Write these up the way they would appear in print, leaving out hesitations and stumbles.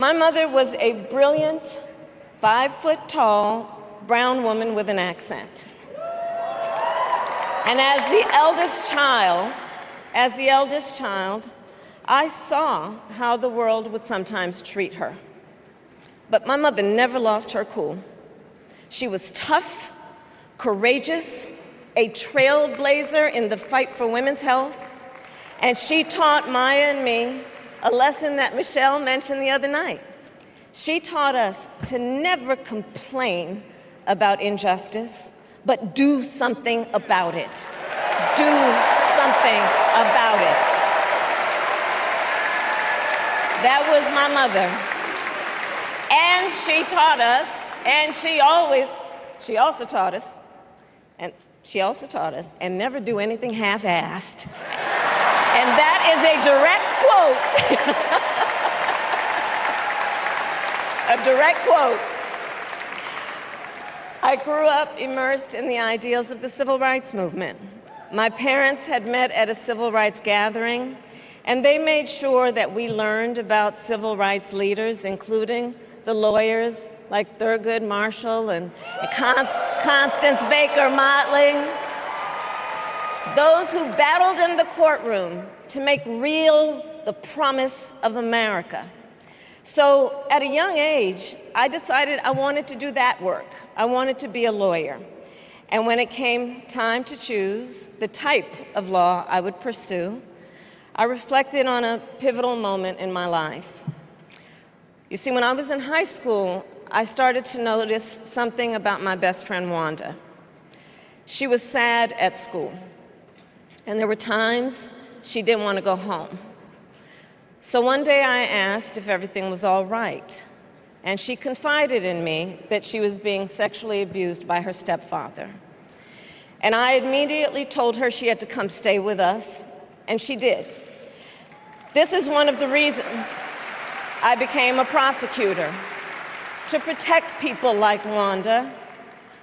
My mother was a brilliant, 5-foot-tall, brown woman with an accent. And as the eldest child, I saw how the world would sometimes treat her. But my mother never lost her cool. She was tough, courageous, a trailblazer in the fight for women's health, and she taught Maya and me a lesson that Michelle mentioned the other night. She taught us to never complain about injustice, but do something about it. Do something about it. That was my mother. And she taught us, and she also taught us, and never do anything half-assed. And that is a direct quote. A direct quote. I grew up immersed in the ideals of the civil rights movement. My parents had met at a civil rights gathering, and they made sure that we learned about civil rights leaders, including the lawyers like Thurgood Marshall and Constance Baker Motley, those who battled in the courtroom to make real the promise of America. So at a young age, I decided I wanted to do that work. I wanted to be a lawyer. And when it came time to choose the type of law I would pursue, I reflected on a pivotal moment in my life. You see, when I was in high school, I started to notice something about my best friend, Wanda. She was sad at school, and there were times she didn't want to go home. So one day I asked if everything was all right, and she confided in me that she was being sexually abused by her stepfather. And I immediately told her she had to come stay with us, and she did. This is one of the reasons I became a prosecutor, to protect people like Wanda,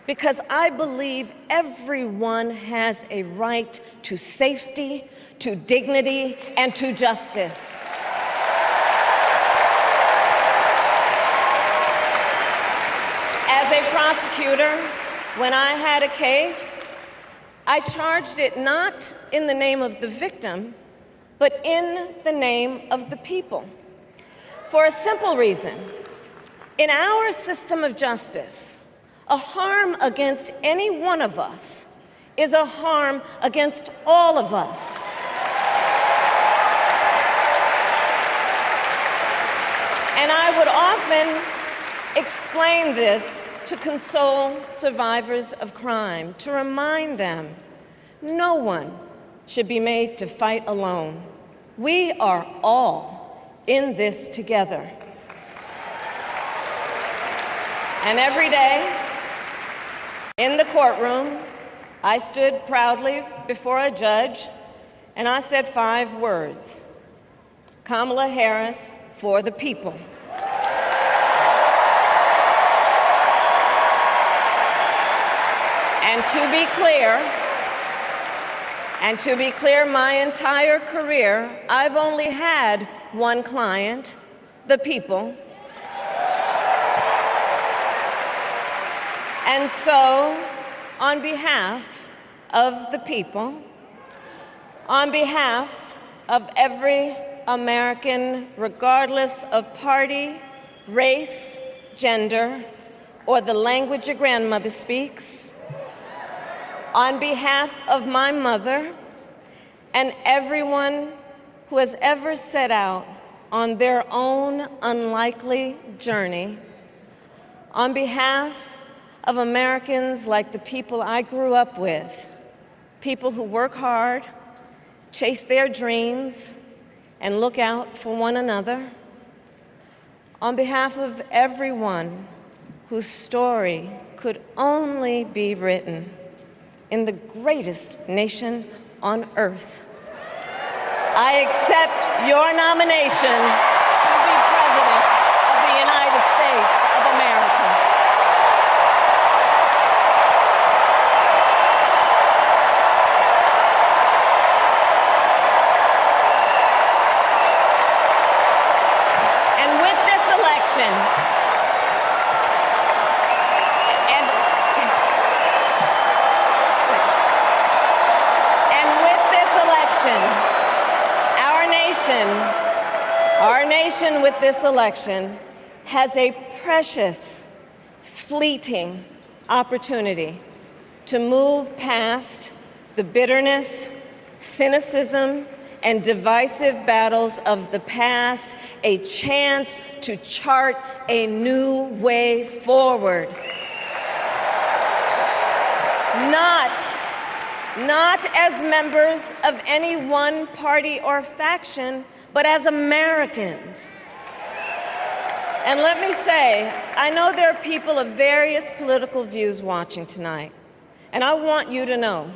because I believe everyone has a right to safety, to dignity, and to justice. As a prosecutor, when I had a case, I charged it not in the name of the victim, but in the name of the people. For a simple reason. In our system of justice, a harm against any one of us is a harm against all of us. And I would often explain this to console survivors of crime, to remind them no one should be made to fight alone. We are all in this together. And every day, in the courtroom, I stood proudly before a judge, and I said 5 words: Kamala Harris for the people. And to be clear, my entire career, I've only had one client, the people. And so, on behalf of the people, on behalf of every American, regardless of party, race, gender, or the language your grandmother speaks, on behalf of my mother and everyone who has ever set out on their own unlikely journey, on behalf of Americans like the people I grew up with, people who work hard, chase their dreams, and look out for one another, on behalf of everyone whose story could only be written in the greatest nation on earth, I accept your nomination to be President of the United States of America. And with this election, election, and with this election, our nation with this election has a precious, fleeting opportunity to move past the bitterness, cynicism, and divisive battles of the past, a chance to chart a new way forward. Not as members of any one party or faction, but as Americans. And let me say, I know there are people of various political views watching tonight, and I want you to know,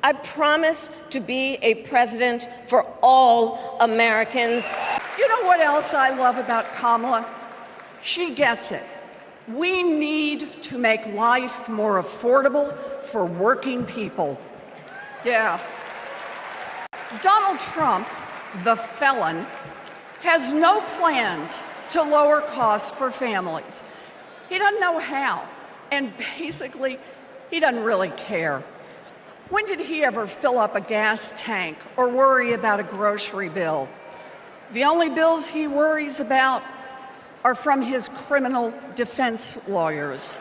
I promise to be a president for all Americans. You know what else I love about Kamala? She gets it. We need to make life more affordable for working people. Yeah. Donald Trump, the felon, has no plans to lower costs for families. He doesn't know how, and basically, he doesn't really care. When did he ever fill up a gas tank or worry about a grocery bill? The only bills he worries about are from his criminal defense lawyers.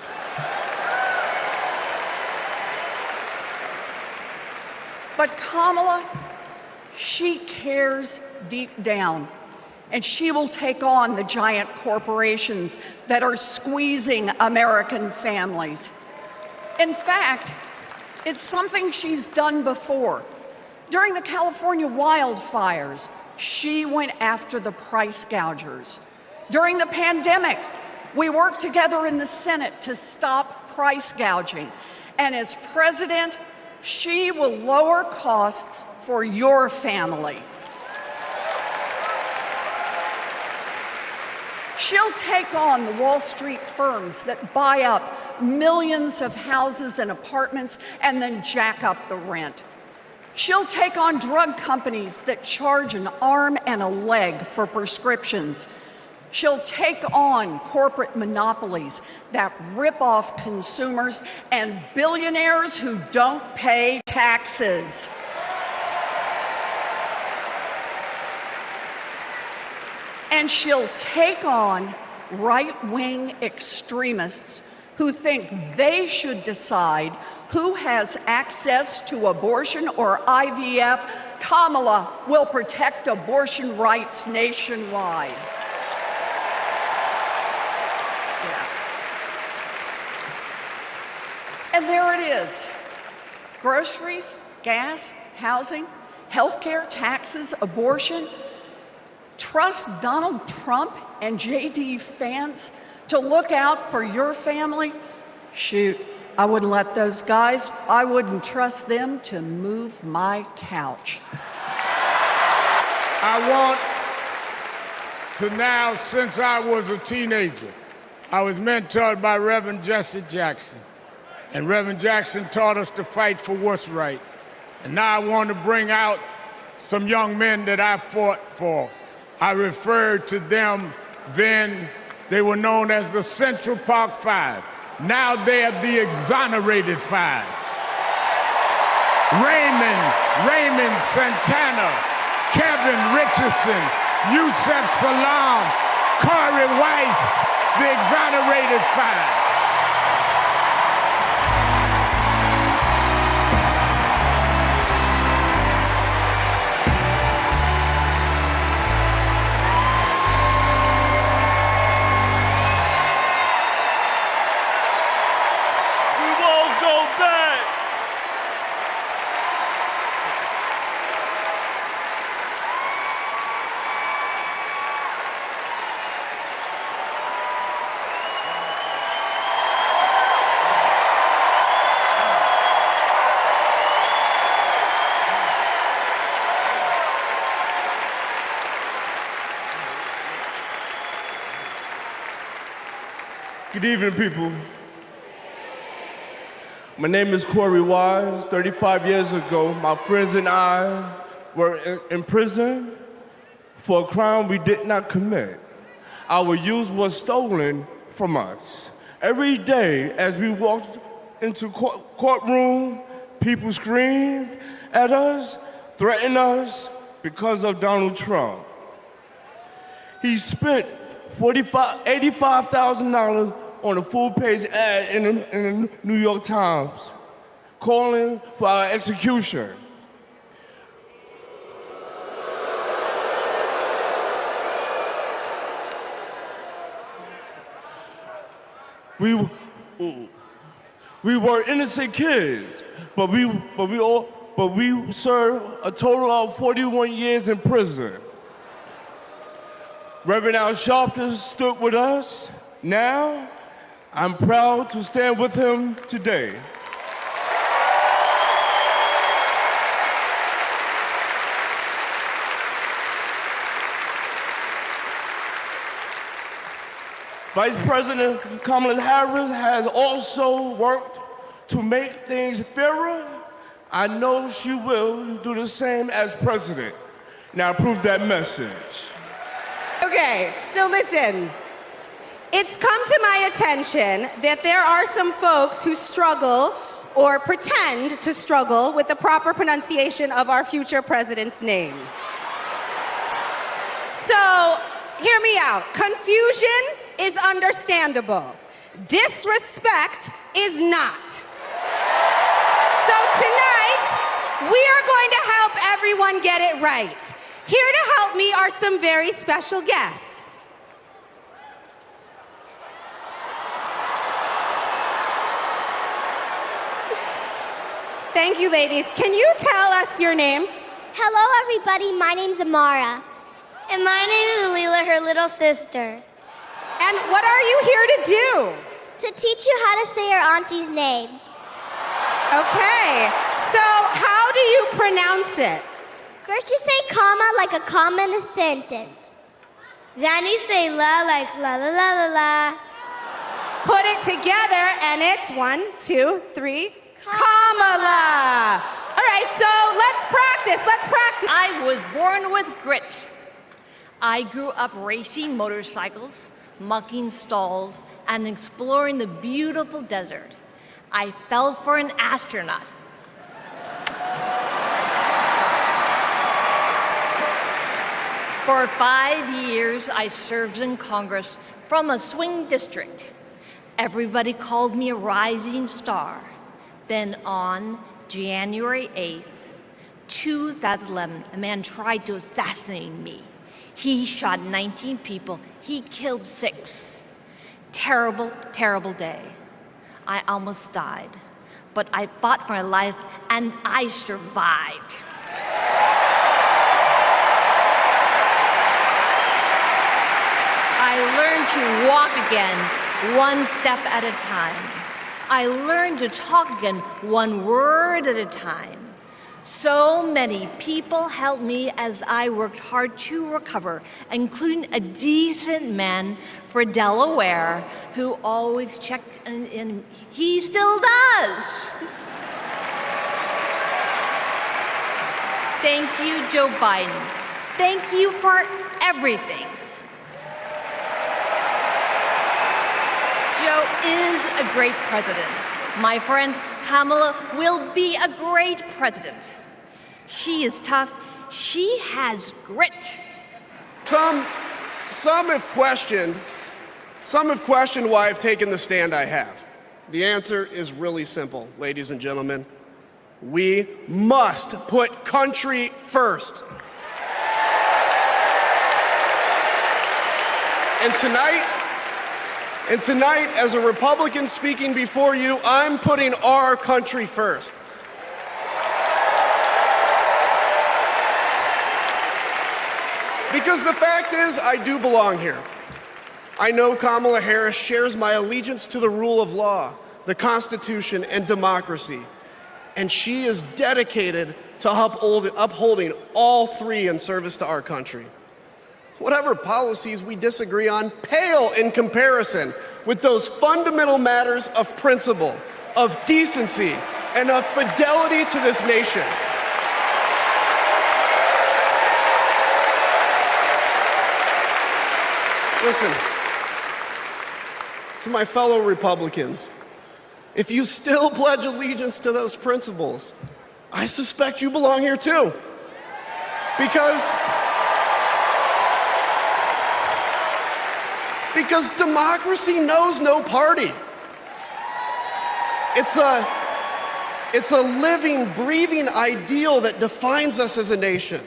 But Kamala, she cares deep down, and she will take on the giant corporations that are squeezing American families. In fact, it's something she's done before. During the California wildfires, she went after the price gougers. During the pandemic, we worked together in the Senate to stop price gouging. And as president, she will lower costs for your family. She'll take on the Wall Street firms that buy up millions of houses and apartments and then jack up the rent. She'll take on drug companies that charge an arm and a leg for prescriptions. She'll take on corporate monopolies that rip off consumers and billionaires who don't pay taxes. And she'll take on right-wing extremists who think they should decide who has access to abortion or IVF. Kamala will protect abortion rights nationwide. And there it is. Groceries, gas, housing, healthcare, taxes, abortion. Trust Donald Trump and J.D. Vance to look out for your family? Shoot, I wouldn't let those guys, I wouldn't trust them to move my couch. I want to now, since I was a teenager, I was mentored by Reverend Jesse Jackson. And Reverend Jackson taught us to fight for what's right. And now I want to bring out some young men that I fought for. I referred to them then, they were known as the Central Park Five. Now they're the Exonerated Five. Raymond Santana, Kevin Richardson, Yusef Salaam, Corey Weiss, the Exonerated Five. Good evening, people. My name is Corey Wise. 35 years ago, my friends and I were in prison for a crime we did not commit. Our youth was stolen from us. Every day as we walked into courtroom, people screamed at us, threatened us because of Donald Trump. He spent $85,000 on a full-page ad in the New York Times, calling for our execution. We were innocent kids, but we served a total of 41 years in prison. Reverend Al Sharpton stood with us. Now, I'm proud to stand with him today. Vice President Kamala Harris has also worked to make things fairer. I know she will do the same as president. Now prove that message. Okay, so listen. It's come to my attention that there are some folks who struggle or pretend to struggle with the proper pronunciation of our future president's name. So, hear me out. Confusion is understandable. Disrespect is not. So tonight, we are going to help everyone get it right. Here to help me are some very special guests. Thank you, ladies. Can you tell us your names? Hello, everybody. My name's Amara. And my name is Leela, her little sister. And what are you here to do? To teach you how to say your auntie's name. Okay, so how do you pronounce it? First you say comma like a comma in a sentence. Then you say la like la la la la la. Put it together and it's 1, 2, 3, Kamala. All right, so let's practice. I was born with grit. I grew up racing motorcycles, mucking stalls, and exploring the beautiful desert. I fell for an astronaut. For 5 years, I served in Congress from a swing district. Everybody called me a rising star. Then on January 8th, 2011, a man tried to assassinate me. He shot 19 people. He killed 6. Terrible, terrible day. I almost died, but I fought for my life and I survived. I learned to walk again, one step at a time. I learned to talk again, one word at a time. So many people helped me as I worked hard to recover, including a decent man for Delaware who always checked in. He still does. Thank you, Joe Biden. Thank you for everything. Joe is a great president. My friend Kamala will be a great president. She is tough. She has grit. Some have questioned why I've taken the stand I have. The answer is really simple, ladies and gentlemen. We must put country first. And tonight, as a Republican speaking before you, I'm putting our country first. Because the fact is, I do belong here. I know Kamala Harris shares my allegiance to the rule of law, the Constitution, and democracy. And she is dedicated to upholding all three in service to our country. Whatever policies we disagree on pale in comparison with those fundamental matters of principle, of decency, and of fidelity to this nation. Listen, to my fellow Republicans, if you still pledge allegiance to those principles, I suspect you belong here too. Because democracy knows no party. It's a living, breathing ideal that defines us as a nation.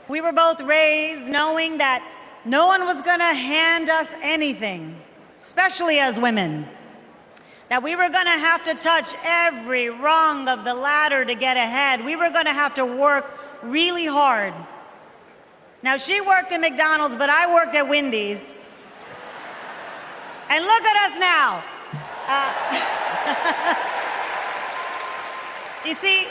We were both raised knowing that no one was going to hand us anything, especially as women. That we were going to have to touch every rung of the ladder to get ahead. We were going to have to work really hard. Now, she worked at McDonald's, but I worked at Wendy's. And look at us now. You see,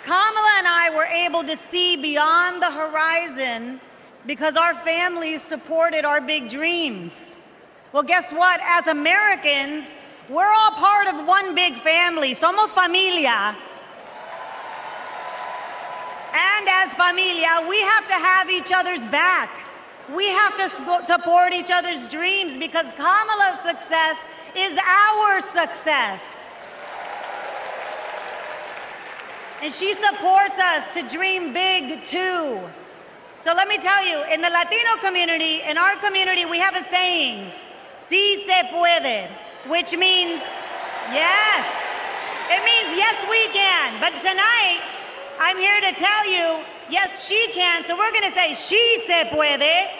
Kamala and I were able to see beyond the horizon because our families supported our big dreams. Well, guess what? As Americans, we're all part of one big family. Somos familia. And as familia, we have to have each other's back. We have to support each other's dreams because Kamala's success is our success. And she supports us to dream big too. So let me tell you, in the Latino community, in our community, we have a saying, sí se puede, which means yes. It means yes, we can. But tonight, I'm here to tell you, yes, she can. So we're going to say, she se puede.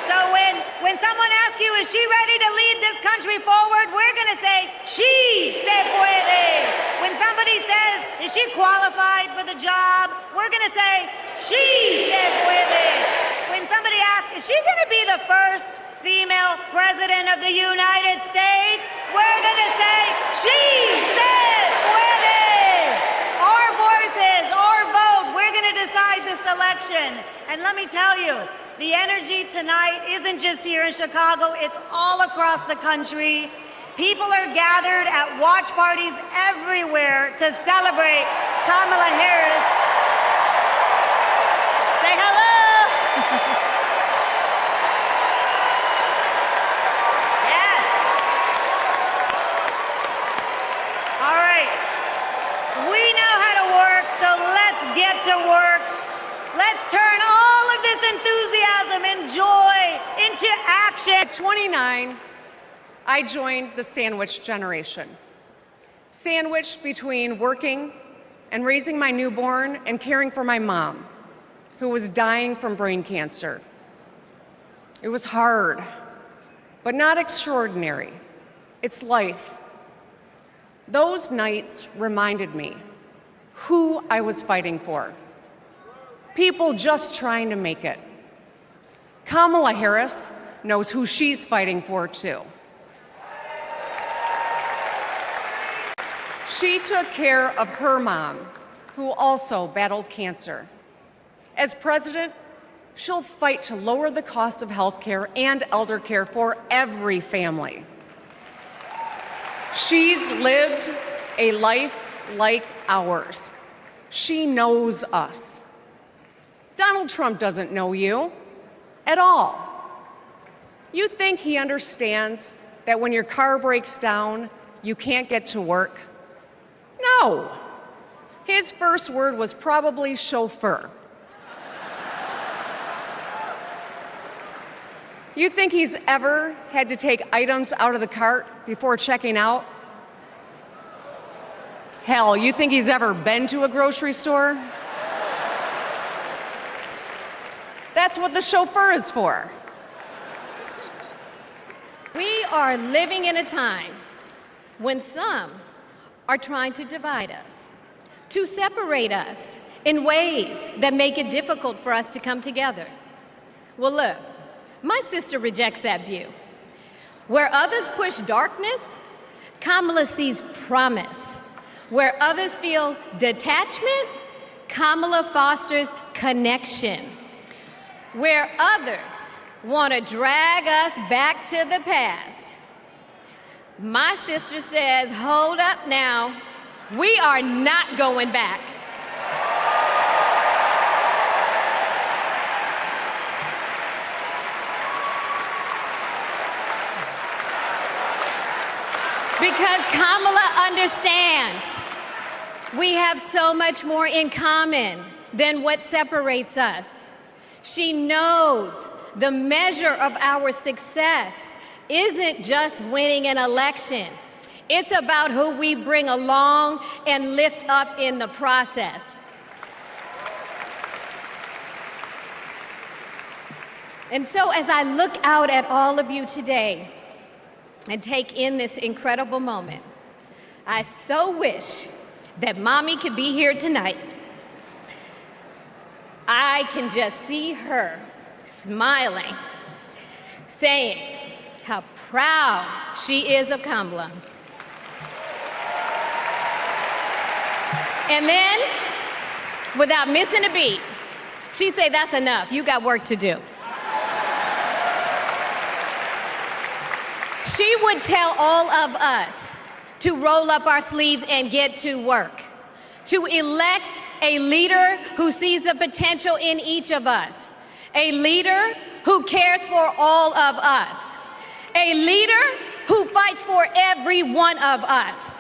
So when someone asks you, is she ready to lead this country forward? We're going to say, she se puede. When somebody says, is she qualified for the job? We're going to say, she se puede. When somebody asks, is she going to be the first female president of the United States? We're going to say, she se puede. Our voices, our vote, we're going to decide this election. And let me tell you, the energy tonight isn't just here in Chicago, it's all across the country. People are gathered at watch parties everywhere to celebrate Kamala Harris. Say hello. Yes. All right. We know how to work, so let's get to work. Let's turn all of this enthusiasm and joy into action. At 29, I joined the sandwich generation. Sandwiched between working and raising my newborn and caring for my mom, who was dying from brain cancer. It was hard, but not extraordinary. It's life. Those nights reminded me who I was fighting for. People just trying to make it. Kamala Harris knows who she's fighting for, too. She took care of her mom, who also battled cancer. As president, she'll fight to lower the cost of health care and elder care for every family. She's lived a life like ours. She knows us. Donald Trump doesn't know you at all. You think he understands that when your car breaks down, you can't get to work? No. His first word was probably chauffeur. You think he's ever had to take items out of the cart before checking out? Hell, you think he's ever been to a grocery store? That's what the chauffeur is for. We are living in a time when some are trying to divide us, to separate us in ways that make it difficult for us to come together. Well, look, my sister rejects that view. Where others push darkness, Kamala sees promise. Where others feel detachment, Kamala fosters connection. Where others want to drag us back to the past, my sister says, hold up now, we are not going back. Because Kamala understands we have so much more in common than what separates us. She knows the measure of our success isn't just winning an election. It's about who we bring along and lift up in the process. And so as I look out at all of you today and take in this incredible moment, I so wish that Mommy could be here tonight. I can just see her smiling, saying how proud she is of Kamala. And then, without missing a beat, she'd say, "That's enough, you got work to do." She would tell all of us to roll up our sleeves and get to work, to elect a leader who sees the potential in each of us, a leader who cares for all of us, a leader who fights for every one of us.